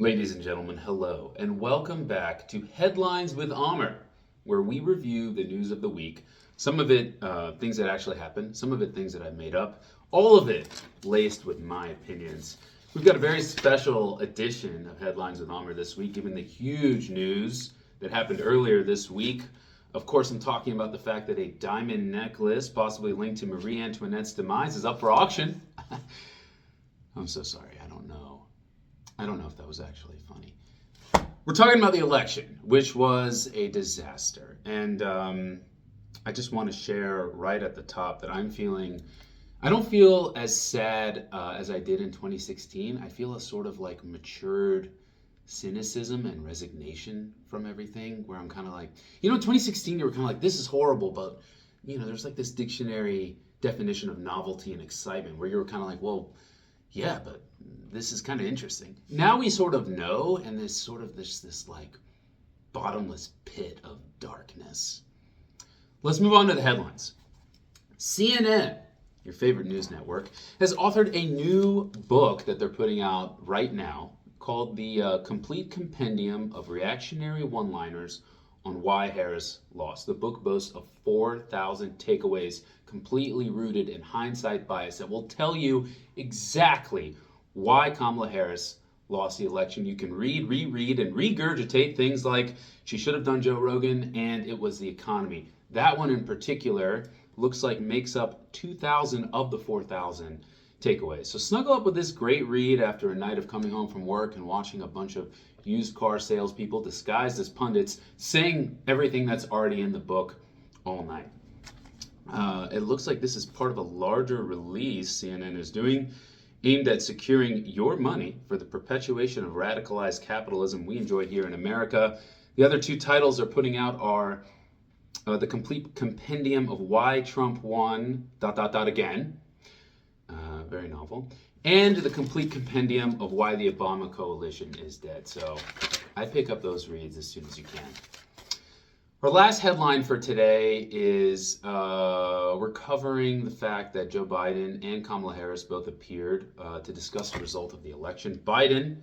Ladies and gentlemen, hello, and welcome back to Headlines with Amr, where we review the news of the week. Some of it, things that actually happened, some of it, things that I made up, all of it laced with my opinions. We've got a very special edition of Headlines with Amr this week, given the huge news that happened earlier this week. Of course, I'm talking about the fact that a diamond necklace, possibly linked to Marie Antoinette's demise, is up for auction. I'm so sorry, I don't know. I don't know if that was actually funny. We're talking about the election, which was a disaster. And I just want to share right at the top that I don't feel as sad as I did in 2016. I feel a sort of like matured cynicism and resignation from everything, where I'm kind of like, in 2016, you were kind of like, this is horrible, but, there's like this dictionary definition of novelty and excitement, where you were kind of like, well, yeah, but this is kind of interesting. Now we sort of know, and there's sort of this like bottomless pit of darkness. Let's move on to the headlines. CNN, your favorite news network, has authored a new book that they're putting out right now called The Complete Compendium of Reactionary One-Liners on Why Harris Lost. The book boasts of 4,000 takeaways completely rooted in hindsight bias that will tell you exactly why Kamala Harris lost the election. You can read, reread, and regurgitate things like she should have done Joe Rogan and it was the economy. That one in particular looks like makes up 2,000 of the 4,000 takeaways. So snuggle up with this great read after a night of coming home from work and watching a bunch of used car salespeople disguised as pundits saying everything that's already in the book all night. It looks like this is part of a larger release CNN is doing, aimed at securing your money for the perpetuation of radicalized capitalism we enjoy here in America. The other two titles they're putting out are The Complete Compendium of Why Trump Won, again. Very novel. And The Complete Compendium of Why the Obama Coalition is Dead. So I pick up those reads as soon as you can. Our last headline for today is we're covering the fact that Joe Biden and Kamala Harris both appeared to discuss the result of the election. Biden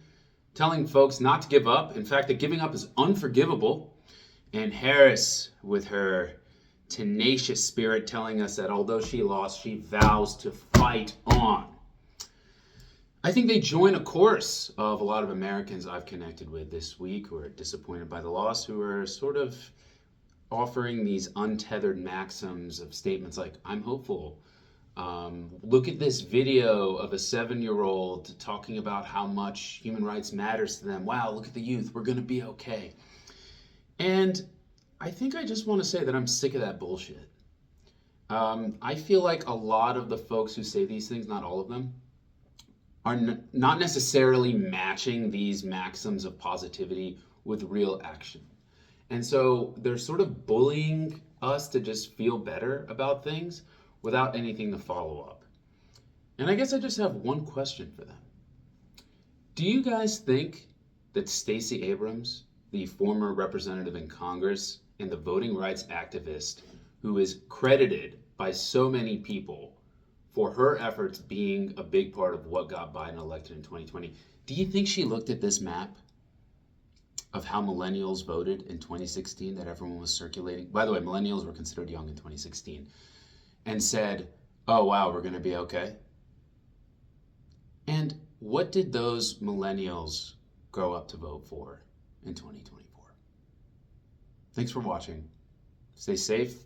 telling folks not to give up. In fact, that giving up is unforgivable. And Harris, with her tenacious spirit, telling us that although she lost, she vows to fight on. I think they join a chorus of a lot of Americans I've connected with this week who are disappointed by the loss, who are sort of offering these untethered maxims of statements like, I'm hopeful. Look at this video of a 7-year-old talking about how much human rights matters to them. Wow, look at the youth. We're going to be okay. And I think I just want to say that I'm sick of that bullshit. I feel like a lot of the folks who say these things, not all of them, are not necessarily matching these maxims of positivity with real action. And so they're sort of bullying us to just feel better about things without anything to follow up. And I guess I just have one question for them. Do you guys think that Stacey Abrams, the former representative in Congress and the voting rights activist who is credited by so many people for her efforts being a big part of what got Biden elected in 2020, do you think she looked at this map of how millennials voted in 2016 that everyone was circulating? By the way, millennials were considered young in 2016, and said, oh wow, we're going to be okay? And what did those millennials grow up to vote for in 2024? Thanks for watching. Stay safe,